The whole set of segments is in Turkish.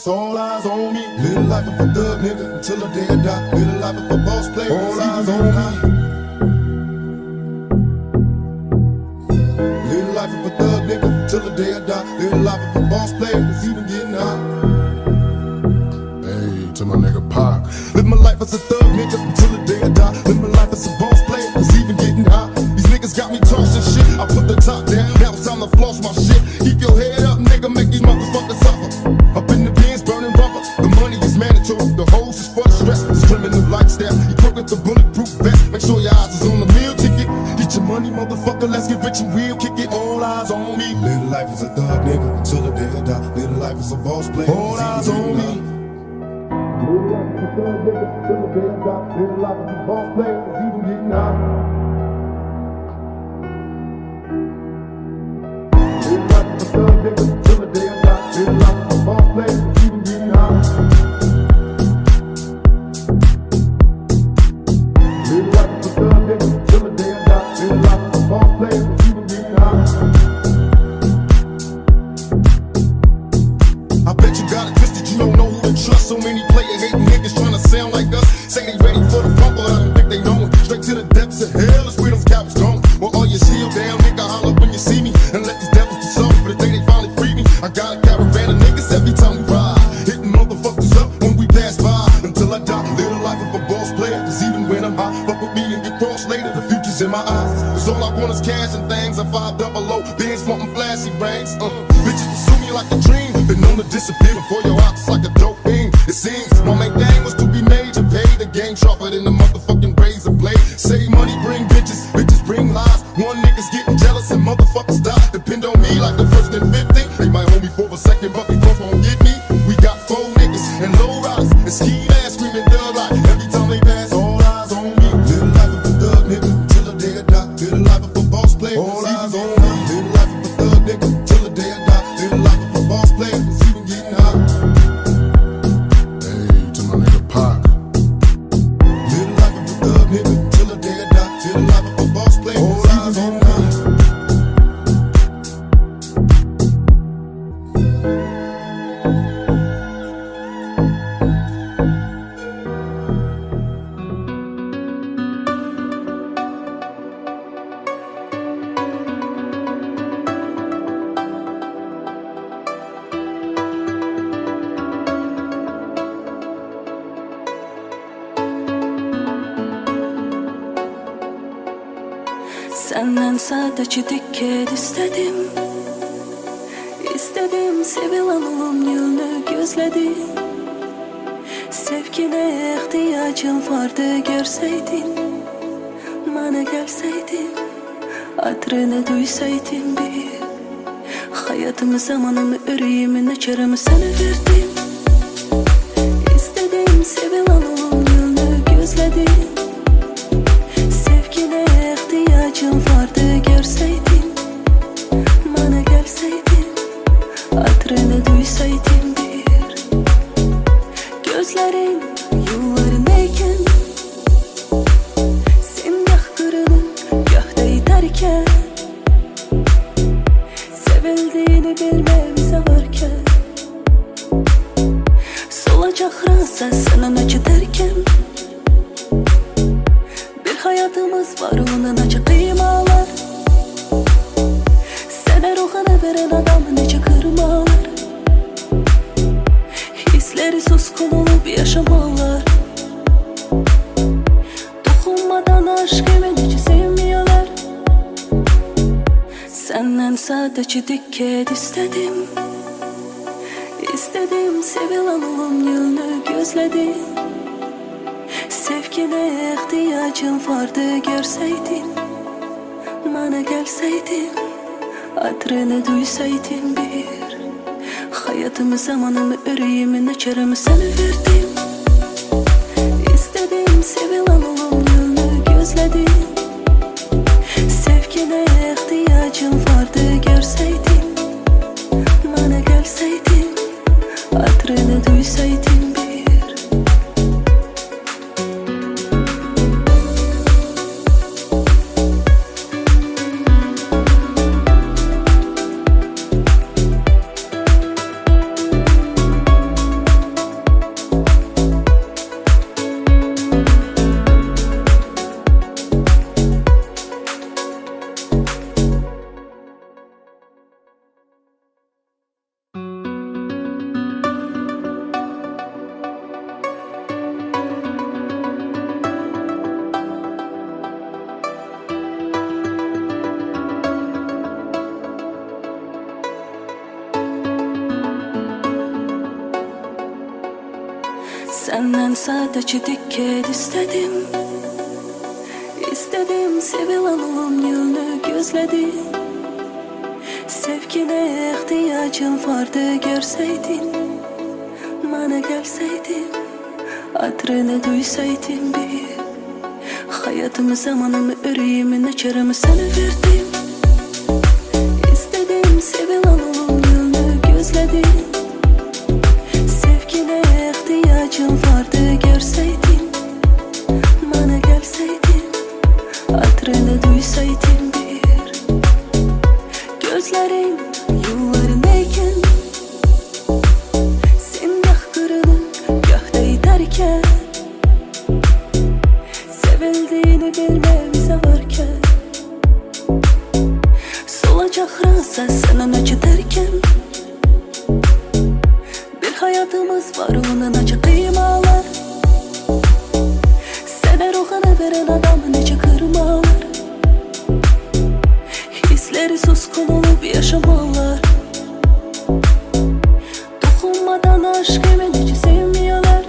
all eyes on me. Live the life of a thug nigga until the day I die. Live the life of a boss player, all eyes on me. Live the life of a thug nigga till the day I die. Live the life of a boss player that's even getting high. Hey, to my nigga Pac. Live my life as a thug nigga until the day I die. Live my life as a boss player that's even getting high. These niggas got me tossing shit. I put the top down, now it's time to floss my shit. Keep your head up, nigga, make these motherfuckers suffer. Up in the bins, burning rubber. The money is mandatory, the hose is for the stress. It's criminal lifestyle. You broke with the bulletproof vest. Make sure your eyes is on the meal ticket. Get your money, motherfucker, let's get rich and real. Kick it, all eyes on me. Live the life as a thug nigga until the day I die. Live the life as a boss player, all eyes on me. Live the life as a thug nigga until the day I die. Live the life as a boss player, it's even getting high. Live the life as a thug nigga until the day I die. Live the life as a boss player, it's even getting high. Live the life as a thug nigga until the day I die. Live the life as a boss player, it's even getting high. I bet you got it twisted, you don't know who to trust. So many player-hating niggas tryna sound like us. Say they ready for the front, but I don't think they know it. Straight to the depths of hell is where them cowards going. Well, all your shield down, nigga, holler when you see me. And let these devils be sorry for the day they finally free me. I got a caravan of niggas every time we ride. Hitting motherfuckers up when we pass by. Until I die, live the life of a boss player. Cause even when I'm high, fuck with me and get crossed later. The future's in my eyes. Cause all I want is cash and things. I 500, bands wanting flashy rings. Bitches pursue me like a dream. Been known to disappear before your eyes like a dope fiend. It seems my main thing was to be made to pay the game sharper than the motherfucking razor blade. Save money, bring bitches, bitches bring lies. One nigga's getting jealous and motherfuckers die. Depend on me like the first and 50. They might hold me for a second, but before gon' get me. We got 4 niggas and low riders and ski ass screaming thug like every time they pass. All eyes on me. Live the life of a thug nigga till the day I die. Live the life of a boss player. All eyes on me. Live the life of a thug nigga till the day I die. Live the life of a boss player. It's even getting high. Hey, to my nigga Pac. Live the life of a thug nigga till the day I die. Live the life of a boss player. All eyes on me. Senden sadece dikkat istedim. İstedim sevilen olum yolunu gözledim. Sevgine ihtiyacım vardı görseydin. Bana gelseydin, adrını duysaydın bir. Hayatımı, zamanımı, yüreğimi, neçerimi sana verdim. İstedim sevilen olum yolunu gözledim. İhtiyacım vardı görseydin. Bana gelseydin, adrını duysaydın bir. Gözlerin yollarındayken, sen gah kırılıp gah da iterken, sevildiğini bilmemize varken, solacak rasa senin acı derken, hayatımız var onun acı kıymalar. Sana ruhunu veren adam nece kırmalar. Hisleri suskun olup yaşamalar. Dokunmadan aşkımı nece sevmiyorlar. Senden sadece dikkat istedim. İstedim sevilen olum yolunu gözledim. Sevgine ihtiyacım vardı görseydin. Bana gelseydin, adrını duysaydın bir. Hayatımı, zamanımı, yüreğimi, neçerimi sana verdim. İstedim sevilen olum yolunu gözledim. Sevgine ihtiyacım vardı görseydin. Bana gelseydin, adrını duysaydın bir. Senden sadece dikkat istedim. İstedim sevilen olum yolunu gözledim. Sevgine ihtiyacım vardı görseydin. Bana gelseydin, adrını duysaydın bir. Hayatımı, zamanımı, yüreğimi, açarımı sana verdim. İstedim sevilen olum yolunu gözledim. Sevgine ihtiyacım vardı görseydin. Bana gelseydin, adrını duysaydın bir. Gözlerin yollarındayken, sen gah kırılıp gah da iterken, sevildiğini bilmemize varken, solacak rasa sana acı derken, bir hayatımız var onun acı kıymalar. Sana ruhunu veren adam nece kırmalar. Hisleri suskun olup yaşamalar. Dokunmadan aşkımı nece sevmiyorlar.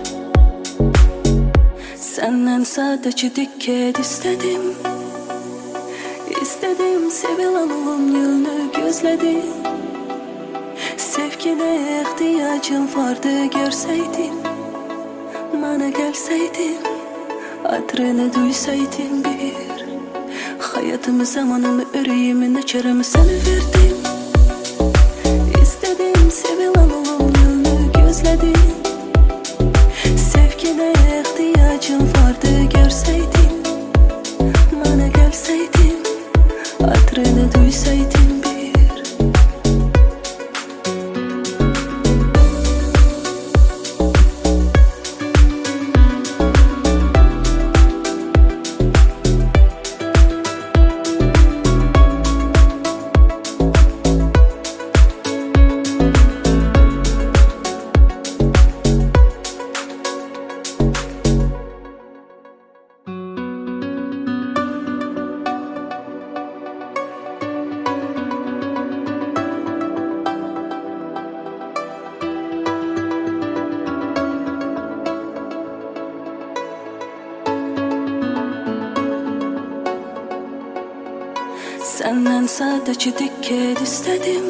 Senden sadece dikkat istedim. İstedim sevilen olum yolunu gözledim. Sevgine ihtiyacım vardı görseydin. Bana gelseydin, adrını duysaydın bir. Hayatımı, zamanımı, yüreğimi, açarımı sana verdim. İstedim sevilen olum yolunu gözledim. Sevgine ihtiyacım vardı görseydin. Bana gelseydin, adrını duysaydın bir. Senden sadece dikkat istedim.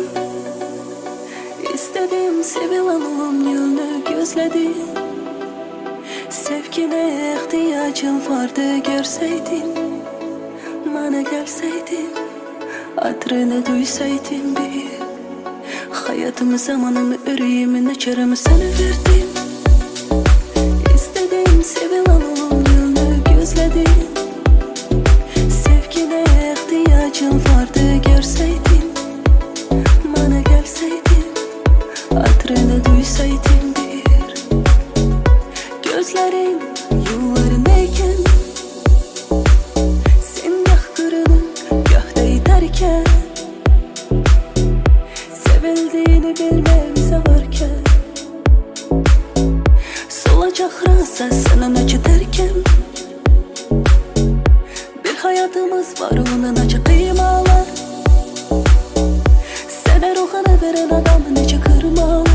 İstedim sevilen olum yolunu gözledim. Sevgine ihtiyacım vardı görseydin. Bana gelseydin, adrını duysaydın bir. Hayatımı, zamanımı, yüreğimi, açarımı sana verdim. İstedim sevilen olum yolunu gözledim. Sevgine ihtiyacım vardı görseydin. Bana gelseydin, adrını duysaydın bir. Gözlerin yollarındayken, sen gah kırılıp gah da iterken, sevildiğini bilmemize varken, solacak rasa sana acı derken, bir hayatımız var onun acı kıymalar. Sana ruhunu veren adam nece kırmalar.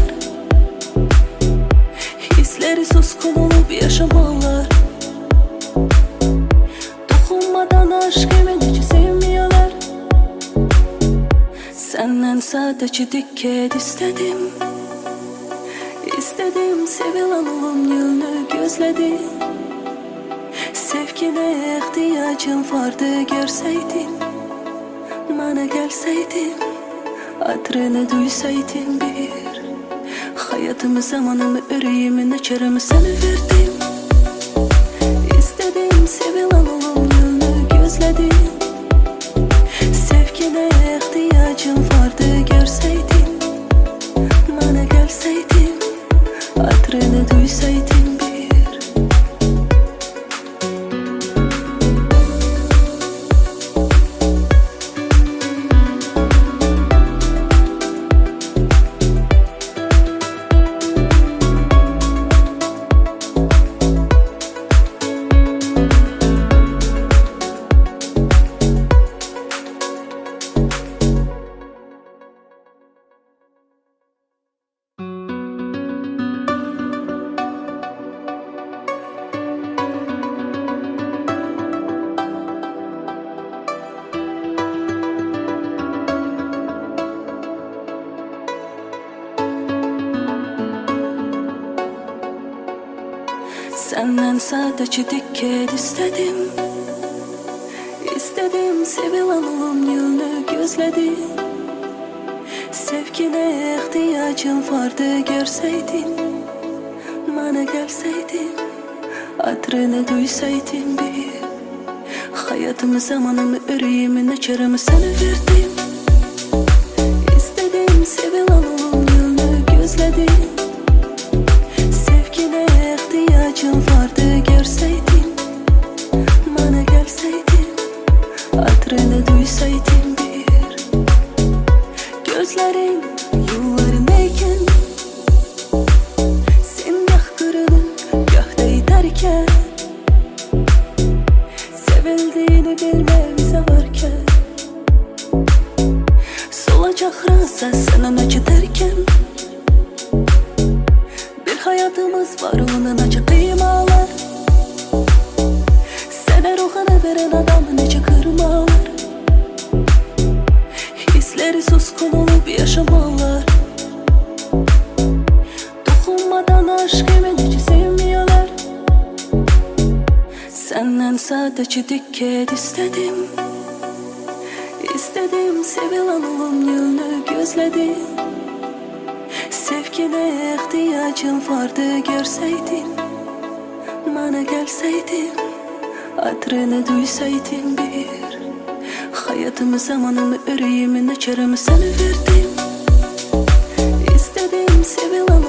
Hisleri suskun olup yaşamalar. Dokunmadan aşkımı nece sevmiyorlar. Senden sadece dikkat istedim. İstedim sevilen olum yolunu gözledim. Sevgine ihtiyacım vardı görseydin. Bana gelseydin, adrını duysaydın bir. Hayatımı, zamanımı, yüreğimi, açarımı sana verdim. İstedim sevilen olum yolunu gözledim. Sevgine ihtiyacım vardı görseydin. Bana gelseydin, adrını duysaydın bir. Senden sadece dikkat istedim. İstedim sevilen olum yolunu gözledim. Sevgine ihtiyacım vardı görseydin. Bana gelseydin, adrını duysaydın bir. Hayatımı, zamanımı, yüreğimi, içerimi sana verdim. İstedim sevilen olum yolunu gözledim. Sevgine ihtiyacım vardı görseydin. Bana gelseydin, adrını duysaydın bir. Gözlerin yollarındayken, sen gah kırılır gah da iterken, sevildiğini bilmemize varken, solacak rasa senin acı derken, bir hayatımız var onun acı kıymalar. Sana ruhunu veren adam nece kırmalar. Hisleri suskun olup yaşamalar. Dokunmadan aşkımı nece sevmiyorlar. Senden sadece dikkat istedim. İstedim sevilen olum yolunu gözledim. Sevgine ihtiyacım vardı görseydin. Bana gelseydin, adrını duysaydın bir. Hayatımı, zamanımı, yüreğimi, içerimi sana verdim. İstedim sevilen